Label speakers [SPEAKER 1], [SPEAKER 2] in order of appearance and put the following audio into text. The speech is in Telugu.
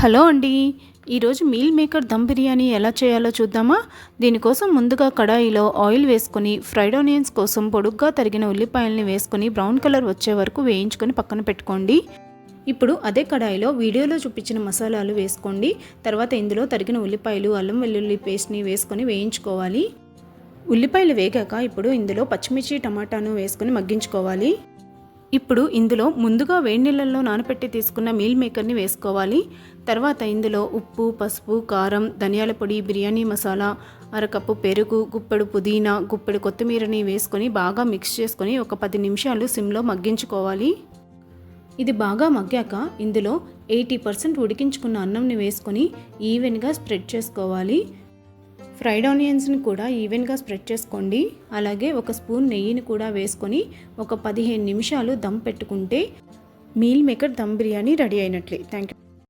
[SPEAKER 1] హలో అండి. ఈరోజు మీల్ మేకర్ దమ్ బిర్యానీ ఎలా చేయాలో చూద్దామా? దీనికోసం ముందుగా కడాయిలో ఆయిల్ వేసుకొని ఫ్రైడ్ ఆనియన్స్ కోసం పొడుగ్గా తరిగిన ఉల్లిపాయల్ని వేసుకొని బ్రౌన్ కలర్ వచ్చే వరకు వేయించుకొని పక్కన పెట్టుకోండి. ఇప్పుడు అదే కడాయిలో వీడియోలో చూపించిన మసాలాలు వేసుకోండి. తర్వాత ఇందులో తరిగిన ఉల్లిపాయలు, అల్లం వెల్లుల్లి పేస్ట్ని వేసుకొని వేయించుకోవాలి. ఉల్లిపాయలు వేగాక ఇప్పుడు ఇందులో పచ్చిమిర్చి, టమాటాను వేసుకొని మగ్గించుకోవాలి. ఇప్పుడు ఇందులో ముందుగా వేడి నీళ్ళల్లో నానబెట్టి తీసుకున్న మీల్ మేకర్ని వేసుకోవాలి. తర్వాత ఇందులో ఉప్పు, పసుపు, కారం, ధనియాల పొడి, బిర్యానీ మసాలా, అరకప్పు పెరుగు, గుప్పెడు పుదీనా, గుప్పెడు కొత్తిమీరని వేసుకొని బాగా మిక్స్ చేసుకొని ఒక 10 నిమిషాలు సిమ్లో మగ్గించుకోవాలి. ఇది బాగా మగ్గాక ఇందులో 80% ఉడికించుకున్న అన్నంని వేసుకొని ఈవెన్గా స్ప్రెడ్ చేసుకోవాలి. ఫ్రైడ్ ఆనియన్స్ని కూడా ఈవెన్గా స్ప్రెడ్ చేసుకోండి. అలాగే ఒక స్పూన్ నెయ్యిని కూడా వేసుకొని ఒక 15 నిమిషాలు దమ్ పెట్టుకుంటే meal maker dum biryani ready అయినట్లే. Thank you.